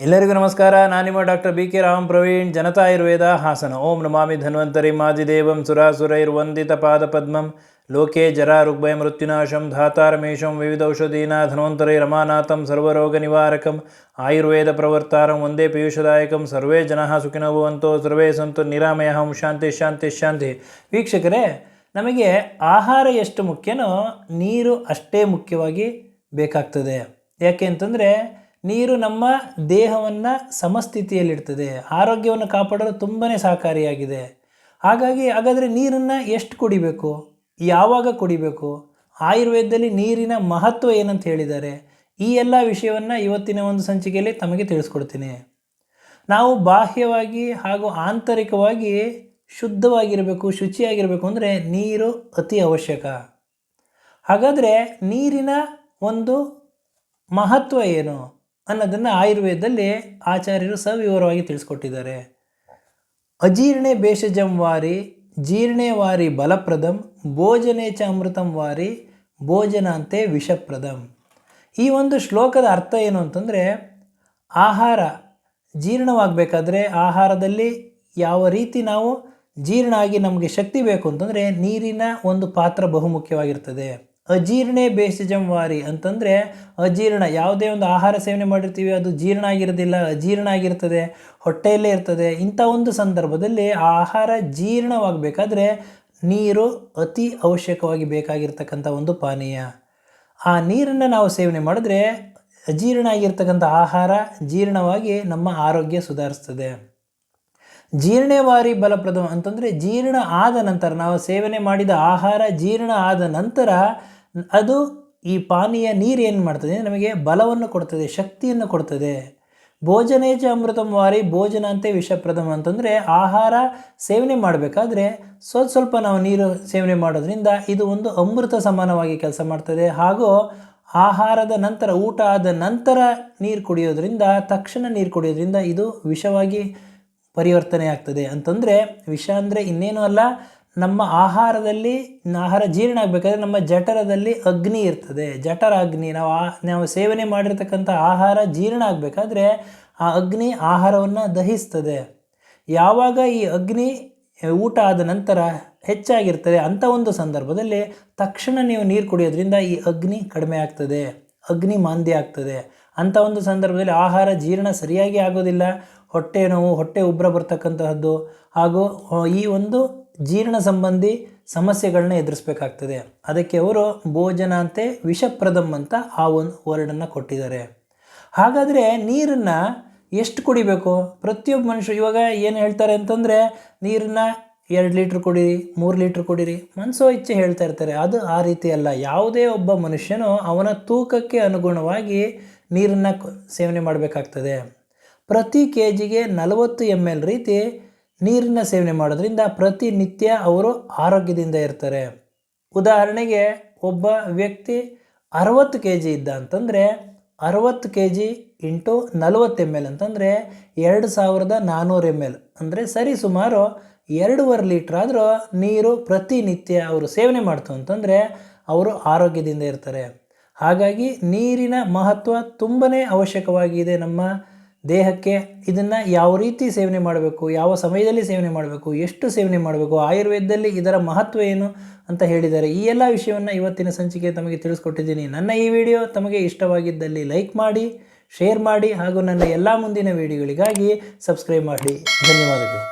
ಎಲ್ಲರಿಗೂ ನಮಸ್ಕಾರ. ನಾನು ನಿಮ್ಮ doctor B K Ram Praveen, Janata Ayurveda Hassan. ಓಂ ನಮಾಮಿ ಧನ್ವಂತರಿ ಮಾದಿದೇವಂ ಸುರಾಸುರೈರ್ವಂದಿತ ಪಾದಪದ್ಮಂ ಲೋಕೆ ಜರಾ ರುಗ್ಭಯ ಮೃತ್ಯುನಾಶಂ ಧಾತಾರಮೇಶಂ ವಿವಿಧೌಷಧೀನಾ ಧನ್ವಂತರೈ ರಮಾನಾಥಂ ಸರ್ವರೋಗ ನಿವಾರಕಂ ಆಯುರ್ವೇದ ಪ್ರವರ್ತಾರಂ ವಂದೇ ಪೀಯೂಷದಾಯಕಂ. ಸರ್ವೇ ಜನಃ ಸುಖಿನೋ ಭವಂತೋ ಸರ್ವೇ ಸಂತು ನಿರಾಮಯಃ. ಶಾಂತಿ ಶಾಂತಿ ಶಾಂತಿ. ವೀಕ್ಷಕರೇ, ನಮಗೆ ಆಹಾರ ಎಷ್ಟು ಮುಖ್ಯನೋ ನೀರು ಅಷ್ಟೇ ಮುಖ್ಯವಾಗಿ ಬೇಕಾಗ್ತದೆ. ಯಾಕೆ ಅಂತಂದರೆ ನೀರು ನಮ್ಮ ದೇಹವನ್ನು ಸಮಸ್ಥಿತಿಯಲ್ಲಿಡ್ತದೆ, ಆರೋಗ್ಯವನ್ನು ಕಾಪಾಡಲು ತುಂಬಾ ಸಹಕಾರಿಯಾಗಿದೆ. ಹಾಗಾದರೆ ನೀರನ್ನು ಎಷ್ಟು ಕುಡಿಬೇಕು, ಯಾವಾಗ ಕುಡಿಬೇಕು, ಆಯುರ್ವೇದದಲ್ಲಿ ನೀರಿನ ಮಹತ್ವ ಏನಂತ ಹೇಳಿದ್ದಾರೆ, ಈ ಎಲ್ಲ ವಿಷಯವನ್ನು ಇವತ್ತಿನ ಒಂದು ಸಂಚಿಕೆಯಲ್ಲಿ ತಮಗೆ ತಿಳಿಸ್ಕೊಡ್ತೀನಿ. ನಾವು ಬಾಹ್ಯವಾಗಿ ಹಾಗೂ ಆಂತರಿಕವಾಗಿ ಶುದ್ಧವಾಗಿರಬೇಕು, ಶುಚಿಯಾಗಿರಬೇಕು ಅಂದರೆ ನೀರು ಅತಿ ಅವಶ್ಯಕ. ಹಾಗಾದರೆ ನೀರಿನ ಒಂದು ಮಹತ್ವ ಏನು ಅನ್ನೋದನ್ನು ಆಯುರ್ವೇದದಲ್ಲಿ ಆಚಾರ್ಯರು ಸವಿವರವಾಗಿ ತಿಳಿಸ್ಕೊಟ್ಟಿದ್ದಾರೆ. ಅಜೀರ್ಣೆ ಭೇಷಜಂ ವಾರಿ ಜೀರ್ಣೆ ವಾರಿ ಬಲಪ್ರದಂ ಭೋಜನೆ ಚ ಅಮೃತಂ ವಾರಿ ಭೋಜನಾಂತೆ ವಿಷಪ್ರದಂ. ಈ ಒಂದು ಶ್ಲೋಕದ ಅರ್ಥ ಏನು ಅಂತಂದರೆ, ಆಹಾರ ಜೀರ್ಣವಾಗಬೇಕಾದ್ರೆ ಆಹಾರದಲ್ಲಿ ಯಾವ ರೀತಿ ನಾವು ಜೀರ್ಣ ಆಗಿ ನಮಗೆ ಶಕ್ತಿ ಬೇಕು ಅಂತಂದರೆ ನೀರಿನ ಒಂದು ಪಾತ್ರ ಬಹುಮುಖ್ಯವಾಗಿರ್ತದೆ. ಅಜೀರ್ಣೆ ಭೇಷಜಂ ವಾರಿ ಅಂತಂದರೆ ಅಜೀರ್ಣ, ಯಾವುದೇ ಒಂದು ಆಹಾರ ಸೇವನೆ ಮಾಡಿರ್ತೀವಿ ಅದು ಜೀರ್ಣ ಆಗಿರೋದಿಲ್ಲ, ಅಜೀರ್ಣ ಆಗಿರ್ತದೆ, ಹೊಟ್ಟೆಯಲ್ಲೇ ಇರ್ತದೆ. ಇಂಥ ಒಂದು ಸಂದರ್ಭದಲ್ಲಿ ಆಹಾರ ಜೀರ್ಣವಾಗಬೇಕಾದ್ರೆ ನೀರು ಅತಿ ಅವಶ್ಯಕವಾಗಿ ಬೇಕಾಗಿರ್ತಕ್ಕಂಥ ಒಂದು ಪಾನೀಯ. ಆ ನೀರನ್ನು ನಾವು ಸೇವನೆ ಮಾಡಿದ್ರೆ ಅಜೀರ್ಣ ಆಗಿರ್ತಕ್ಕಂಥ ಆಹಾರ ಜೀರ್ಣವಾಗಿ ನಮ್ಮ ಆರೋಗ್ಯ ಸುಧಾರಿಸ್ತದೆ. ಜೀರ್ಣೇವಾರಿ ಬಲಪ್ರದಂ ಅಂತಂದರೆ ಜೀರ್ಣ ಆದ ನಂತರ, ನಾವು ಸೇವನೆ ಮಾಡಿದ ಆಹಾರ ಜೀರ್ಣ ಆದ ನಂತರ ಅದು ಈ ಪಾನೀಯ ನೀರು ಏನು ಮಾಡ್ತದೆ, ನಮಗೆ ಬಲವನ್ನು ಕೊಡ್ತದೆ, ಶಕ್ತಿಯನ್ನು ಕೊಡ್ತದೆ. ಭೋಜನೆ ಚ ಅಮೃತಂ ವಾರಿ ಭೋಜನಾಂತೆ ವಿಷಪ್ರದಂ ಅಂತಂದರೆ ಆಹಾರ ಸೇವನೆ ಮಾಡಬೇಕಾದ್ರೆ ಸ್ವಲ್ಪ ನಾವು ನೀರು ಸೇವನೆ ಮಾಡೋದ್ರಿಂದ ಇದು ಒಂದು ಅಮೃತ ಸಮಾನವಾಗಿ ಕೆಲಸ ಮಾಡ್ತದೆ. ಹಾಗೂ ಆಹಾರದ ನಂತರ, ಊಟ ಆದ ನಂತರ ನೀರು ಕುಡಿಯೋದ್ರಿಂದ, ತಕ್ಷಣ ನೀರು ಕುಡಿಯೋದ್ರಿಂದ ಇದು ವಿಷವಾಗಿ ಪರಿವರ್ತನೆ ಆಗ್ತದೆ. ಅಂತಂದರೆ ವಿಷ ಅಂದರೆ ಇನ್ನೇನು ಅಲ್ಲ, ನಮ್ಮ ಆಹಾರದಲ್ಲಿ ಆಹಾರ ಜೀರ್ಣ ಆಗಬೇಕಾದ್ರೆ ನಮ್ಮ ಜಠರದಲ್ಲಿ ಅಗ್ನಿ ಇರ್ತದೆ, ಜಠರ ಅಗ್ನಿ. ನಾವು ಸೇವನೆ ಮಾಡಿರ್ತಕ್ಕಂಥ ಆಹಾರ ಜೀರ್ಣ ಆಗಬೇಕಾದ್ರೆ ಆ ಅಗ್ನಿ ಆಹಾರವನ್ನು ದಹಿಸ್ತದೆ. ಯಾವಾಗ ಈ ಅಗ್ನಿ ಊಟ ಆದ ನಂತರ ಹೆಚ್ಚಾಗಿರ್ತದೆ ಅಂಥ ಒಂದು ಸಂದರ್ಭದಲ್ಲಿ ತಕ್ಷಣ ನೀವು ನೀರು ಕುಡಿಯೋದ್ರಿಂದ ಈ ಅಗ್ನಿ ಕಡಿಮೆ ಆಗ್ತದೆ, ಅಗ್ನಿ ಮಾಂದ್ಯ ಆಗ್ತದೆ. ಅಂಥ ಒಂದು ಸಂದರ್ಭದಲ್ಲಿ ಆಹಾರ ಜೀರ್ಣ ಸರಿಯಾಗಿ ಆಗೋದಿಲ್ಲ, ಹೊಟ್ಟೆ ನೋವು, ಹೊಟ್ಟೆ ಉಬ್ಬರ ಬರ್ತಕ್ಕಂತಹದ್ದು ಹಾಗೂ ಈ ಒಂದು ಜೀರ್ಣ ಸಂಬಂಧಿ ಸಮಸ್ಯೆಗಳನ್ನ ಎದುರಿಸಬೇಕಾಗ್ತದೆ. ಅದಕ್ಕೆ ಅವರು ಭೋಜನಾಂತೆ ವಿಷಪ್ರದಂ ಅಂತ ಆ ಒಂದು ವರ್ಡನ್ನು ಕೊಟ್ಟಿದ್ದಾರೆ. ಹಾಗಾದರೆ ನೀರನ್ನು ಎಷ್ಟು ಕುಡಿಬೇಕು? ಪ್ರತಿಯೊಬ್ಬ ಮನುಷ್ಯರು ಇವಾಗ ಏನು ಹೇಳ್ತಾರೆ ಅಂತಂದರೆ, ನೀರನ್ನು 2 ಲೀಟ್ರ್ ಕುಡೀರಿ, 3 ಲೀಟ್ರ್ ಕುಡೀರಿ, ಮನಸೋ ಇಚ್ಛೆ ಹೇಳ್ತಾ ಇರ್ತಾರೆ. ಅದು ಆ ರೀತಿ ಅಲ್ಲ. ಯಾವುದೇ ಒಬ್ಬ ಮನುಷ್ಯನು ಅವನ ತೂಕಕ್ಕೆ ಅನುಗುಣವಾಗಿ ನೀರನ್ನು ಸೇವನೆ ಮಾಡಬೇಕಾಗ್ತದೆ. ಪ್ರತಿ ಕೆ ಜಿಗೆ 40 ml ರೀತಿ ನೀರನ್ನು ಸೇವನೆ ಮಾಡೋದ್ರಿಂದ ಪ್ರತಿನಿತ್ಯ ಅವರು ಆರೋಗ್ಯದಿಂದ ಇರ್ತಾರೆ. ಉದಾಹರಣೆಗೆ ಒಬ್ಬ ವ್ಯಕ್ತಿ 60 kg ಇದ್ದ ಅಂತಂದರೆ 60 kg ಇಂಟು 40 ml ಅಂತಂದರೆ 2400 ml ಅಂದರೆ ಸರಿ ಸುಮಾರು 2.5 ಲೀಟ್ರ್ ಆದರೂ ನೀರು ಪ್ರತಿನಿತ್ಯ ಅವರು ಸೇವನೆ ಮಾಡ್ತು ಅಂತಂದರೆ ಅವರು ಆರೋಗ್ಯದಿಂದ ಇರ್ತಾರೆ. ಹಾಗಾಗಿ ನೀರಿನ ಮಹತ್ವ ತುಂಬಾ ಅವಶ್ಯಕವಾಗಿದೆ ನಮ್ಮ ದೇಹಕ್ಕೆ. ಇದನ್ನು ಯಾವ ರೀತಿ ಸೇವನೆ ಮಾಡಬೇಕು, ಯಾವ ಸಮಯದಲ್ಲಿ ಸೇವನೆ ಮಾಡಬೇಕು, ಎಷ್ಟು ಸೇವನೆ ಮಾಡಬೇಕು, ಆಯುರ್ವೇದದಲ್ಲಿ ಇದರ ಮಹತ್ವ ಏನು ಅಂತ ಹೇಳಿದ್ದಾರೆ. ಈ ಎಲ್ಲ ವಿಷಯವನ್ನು ಇವತ್ತಿನ ಸಂಚಿಕೆ ತಮಗೆ ತಿಳಿಸ್ಕೊಟ್ಟಿದ್ದೀನಿ. ನನ್ನ ಈ ವಿಡಿಯೋ ತಮಗೆ ಇಷ್ಟವಾಗಿದ್ದಲ್ಲಿ ಲೈಕ್ ಮಾಡಿ, ಶೇರ್ ಮಾಡಿ ಹಾಗೂ ನನ್ನ ಎಲ್ಲ ಮುಂದಿನ ವಿಡಿಯೋಗಳಿಗಾಗಿ ಸಬ್ಸ್ಕ್ರೈಬ್ ಮಾಡಿ. ಧನ್ಯವಾದಗಳು.